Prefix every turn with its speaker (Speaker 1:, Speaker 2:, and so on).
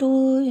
Speaker 1: 2